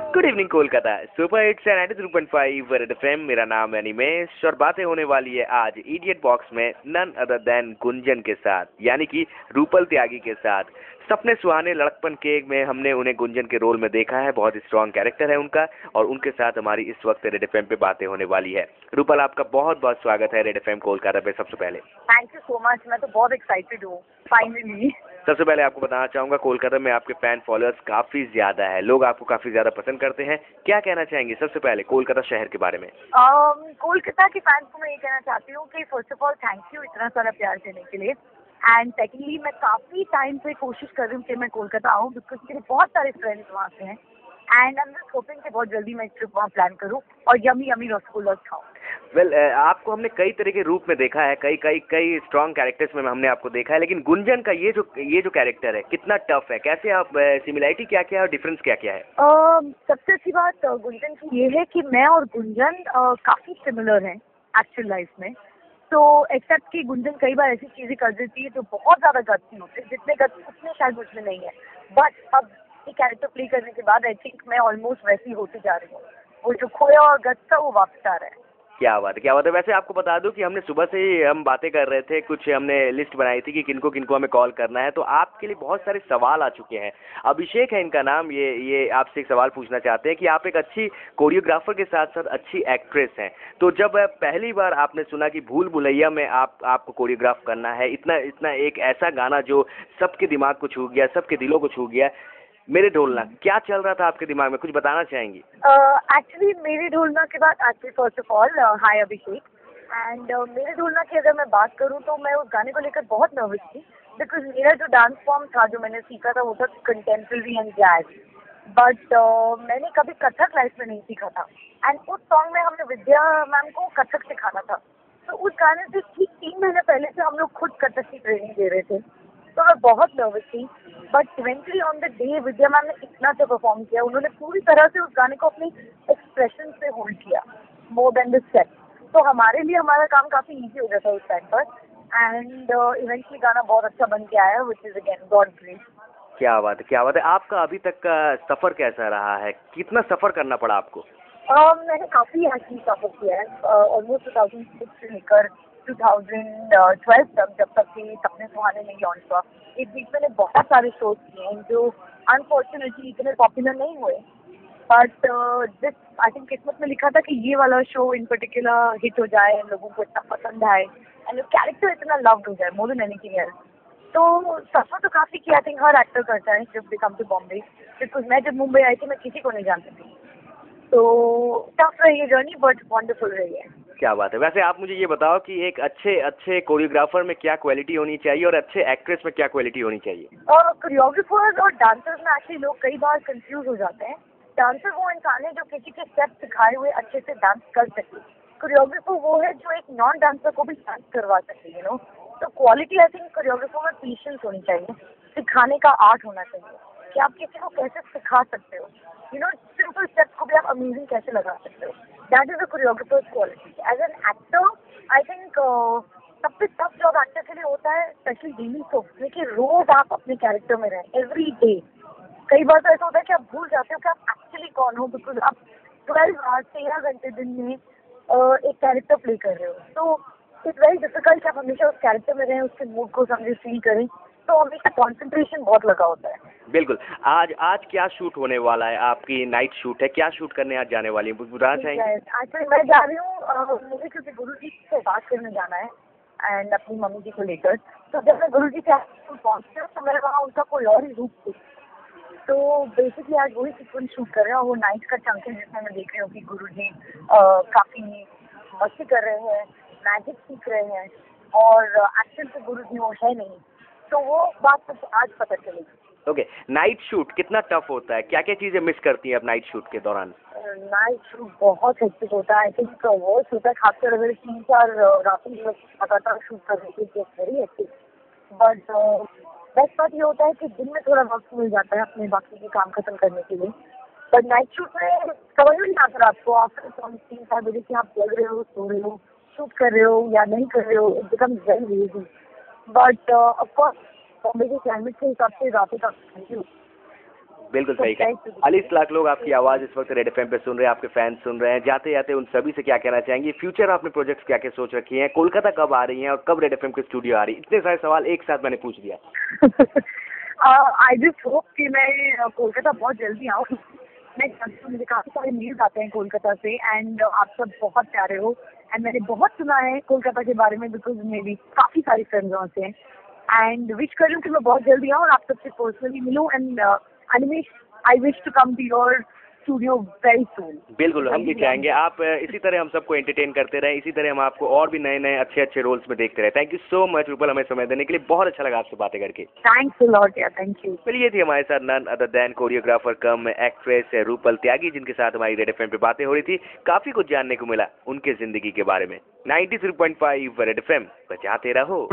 Good evening Kolkata, super hits 93.5 red FM. मेरा नाम है निमेश और बातें होने वाली है आज इडियट बॉक्स में नन अदर देन गुंजन के साथ, यानी कि रूपल त्यागी के साथ। सपने सुहाने लड़कपन के में हमने उन्हें गुंजन के रोल में देखा है। बहुत स्ट्रॉन्ग कैरेक्टर है उनका और उनके साथ हमारी इस वक्त रेड एफएम पे बातें होने वाली है। रूपल, आपका बहुत बहुत स्वागत है रेड एफएम कोलकाता पे। सबसे पहले थैंक यू सो मच। मैं तो बहुत एक्साइटेड हूँ फाइनली। सबसे पहले आपको बताना चाहूंगा, कोलकाता में आपके फैन फॉलोअर्स काफी ज्यादा है, लोग आपको काफी ज्यादा पसंद करते हैं। क्या कहना चाहेंगे सबसे पहले कोलकाता शहर के बारे में? कोलकाता के फैंस को मैं ये कहना चाहती हूँ कि first of all thank you इतना सारा प्यार देने के लिए। एंड सेकेंडली मैं काफी टाइम से कोशिश कर रही हूँ कि मैं कोलकाता आऊँ, बिकॉज मेरे बहुत सारे फ्रेंड्स वहाँ से हैं। And I am just hoping कि बहुत जल्दी मैं ट्रिप वहाँ प्लान करूँ और यमी यमी रसगुल्ला खाऊँ। वेल, आपको हमने कई तरह के रूप में देखा है, कई कई कई स्ट्रॉन्ग कैरेक्टर्स में हमने आपको देखा है, लेकिन गुंजन का ये जो कैरेक्टर है कितना टफ है, कैसे आप सिमिलरिटी क्या क्या है और डिफरेंस क्या क्या है? सबसे अच्छी बात गुंजन की ये है कि मैं और गुंजन काफी सिमिलर हैं एक्चुअल लाइफ में। तो एक्सेप्ट कि गुंजन कई बार ऐसी चीजें कर देती है जो बहुत ज्यादा गट्स होते हैं, जितने गट्स उतने शायद मुझमें नहीं है। बट अब ये कैरेक्टर प्ले करने के बाद आई थिंक मैं ऑलमोस्ट वैसी होती जा रही हूँ। वो जो खोया और गट्स था वो वापस आ रहा है। क्या बात है, क्या बात है। वैसे आपको बता दूं कि हमने सुबह से ही हम बातें कर रहे थे, कुछ हमने लिस्ट बनाई थी कि किनको किनको हमें कॉल करना है, तो आपके लिए बहुत सारे सवाल आ चुके हैं। अभिषेक है इनका नाम। ये आपसे एक सवाल पूछना चाहते हैं कि आप एक अच्छी कोरियोग्राफर के साथ साथ अच्छी एक्ट्रेस हैं, तो जब पहली बार आपने सुना कि भूल भुलैया में आपको कोरियोग्राफ करना है, इतना इतना एक ऐसा गाना जो सबके दिमाग को छू गया, सबके दिलों को छू गया, मेरे ढोलना, क्या चल रहा था आपके दिमाग में, कुछ बताना चाहेंगी? एक्चुअली मेरे ढोलना के बाद actually first of all hi Abhishek. And मेरे ढोलना की अगर मैं बात करूँ तो मैं उस गाने को लेकर बहुत नर्वस थी, बिकॉज मेरा जो डांस फॉर्म था जो मैंने सीखा था वो था कंटेम्प्रेरी एंड जैज। बट मैंने कभी कथक लाइफ में नहीं सीखा था। एंड उस सॉन्ग में हमने विद्या मैम को कथक सिखाना था। तो उस गाने से ठीक 3 महीने पहले से हम लोग खुद कथक की ट्रेनिंग दे रहे थे। तो मैं बहुत नर्वस थी। But eventually on the day Vidya ma'am ने इतना अच्छा परफॉर्म किया, उन्होंने पूरी तरह से उस गाने को अपनी एक्सप्रेशन से होल्ड किया, मोर देन द स्टेप। तो हमारे लिए हमारा काम काफी इजी हो गया था उस टाइम पर। एंड इवेंचुअली गाना बहुत अच्छा बन के आया, which is again God grace. क्या बात है, क्या बात है। आपका अभी तक का सफर कैसा रहा है, कितना सफर करना पड़ा आपको? मैंने काफी एक्चुअली सफर किया है, ऑलमोस्ट 2006 से लेकर 2012 तक, जब तक कि सपने सुहाने नहीं लॉन्च हुआ। इस बीच मैंने बहुत सारे शोज किए हैं जो अनफॉर्चुनेटली इतने पॉपुलर नहीं हुए। बट जिस आई थिंक किस्मत में लिखा था कि ये वाला शो इन पर्टिकुलर हिट हो जाए, लोगों को इतना पसंद आए एंड कैरेक्टर इतना लव्ड हो जाए मोर देन एनीथिंग एल्स। तो सफर तो काफी किया, आई थिंक हर एक्टर करता है जब दे कम टू बॉम्बे। बिकॉज मैं जब मुंबई आई थी मैं किसी को नहीं जानती थी। तो टफ रही है जर्नी, बट वंडरफुल रही है। क्या बात है। वैसे आप मुझे ये बताओ कि एक अच्छे अच्छे कोरियोग्राफर में क्या क्वालिटी होनी चाहिए और अच्छे एक्ट्रेस में क्या क्वालिटी होनी चाहिए? कोरियोग्राफर्स और डांसर्स में एक्चुअली लोग कई बार कंफ्यूज हो जाते हैं। डांसर वो इंसान है जो किसी के स्टेप सिखाए हुए अच्छे से डांस कर सके। कोरियोग्राफर वो है जो एक नॉन डांसर को भी डांस करवा सके, तो क्वालिटी आई थिंक कोरियोग्राफर में पेशेंस होनी चाहिए, सिखाने का आर्ट होना चाहिए कि आप किसी को कैसे सिखा सकते हो, सिंपल स्टेप्स को भी आप अमेजिंग कैसे लगा सकते हो। That is the choreographer's quality. As an actor I think सबसे टफ जॉब एक्टर के लिए होता है, स्पेशली डेली सोप, देखिए रोज आप अपने कैरेक्टर में रहें एवरी डे। कई बार तो ऐसा होता है कि आप भूल जाते हो कि आप एक्चुअली कौन हो, बिकॉज आप 12 आवर्स 13 घंटे दिन में एक कैरेक्टर प्ले कर रहे हो। तो इट्स वेरी डिफिकल्ट कि आप हमेशा उस कैरेक्टर में रहें, उसके मूड को समझे, फील करें। तो हमेशा कॉन्सेंट्रेशन बहुत लगा होता है। बिल्कुल। आज क्या शूट होने वाला है? आपकी नाइट शूट है, क्या शूट करने आज जाने वाली है, बताना चाहेंगे? एक्चुअली मैं जा रही हूँ मुझे क्योंकि गुरुजी से बात करने जाना है एंड अपनी मम्मी जी को लेकर। तो जब मैं गुरुजी के पहुँचती हूँ तो मैं वहाँ उनका कोई और ही रूप थी। तो बेसिकली आज वही सीक्वेंस शूट कर रहे हैं और वो नाइट का चंक है जिसमें मैं देख रही हूँ कि गुरुजी काफी मस्ती कर रहे हैं, मैजिक सीख रहे हैं और एक्चुअल से गुरुजी वो है नहीं। तो वो बात तो आज पता चलेगी। ओके, नाइट शूट कितना टफ होता है, क्या क्या चीजें मिस करती हैं आप नाइट शूट के दौरान? नाइट शूट बहुत हेक्टिक होता है। आई थिंक वो होता है खासकर अगर 3-4 रातों लगातार शूट कर रही थी, वेरी हेक्टिक। बट बेस्ट बात ये होता है कि दिन में थोड़ा वक्त मिल जाता है अपने बाकी के काम खत्म करने के लिए। बट नाइट शूट में समझ में नहीं आता आपको आफ्टर 3-4 बजे कि आप जग रहे हो, सो रहे हो, शूट कर रहे हो या नहीं कर रहे हो, it becomes very easy. But of course Bombay के क्लाइमेट के हिसाब से रातों तक थैंक यू। बिल्कुल सही कहा। 40 लाख लोग आपकी आवाज़ इस वक्त रेड एफएम पे सुन रहे हैं, आपके फैंस सुन रहे हैं। जाते जाते उन सभी से क्या कहना चाहेंगे? फ्यूचर आपने प्रोजेक्ट्स क्या क्या सोच रखी हैं? कोलकाता कब आ रही हैं और कब रेड एफएम के स्टूडियो आ रही है? इतने सारे सवाल एक साथ मैंने पूछ दिया। आई जस्ट होप कि मैं कोलकाता बहुत जल्दी आऊँ। मैं जानती हूँ, मुझे काफ़ी सारे न्यूज़ आते हैं कोलकाता से एंड आप सब बहुत प्यारे हो एंड मैंने बहुत सुना है कोलकाता के बारे में बिकॉज मेरी काफ़ी सारी फ्रेंड्स वहाँ से हैं एंड विश कर रही हूँ कि मैं बहुत जल्दी आऊँ और आप सबसे पर्सनली मिलूँ and Animesh I wish to come to your studio very soon. बिल्कुल, हम भी चाहेंगे आप इसी तरह हम सबको एंटरटेन करते रहें, इसी तरह हम आपको और भी नए नए अच्छे अच्छे रोल्स में देखते रहें। Thank you so much Rupal, हमें समय देने के लिए। बहुत अच्छा लगा आपसे बातें करके। थैंक्स अ लॉट यार, थैंक यू। चलिए, ये थी हमारे साथ none other than choreographer cum actress Rupal त्यागी, जिनके साथ हमारी रेड एफएम पे बातें हो रही थी। काफी कुछ जानने को मिला उनके जिंदगी के बारे में। 93.5 रेड एफएम, बजाते रहो।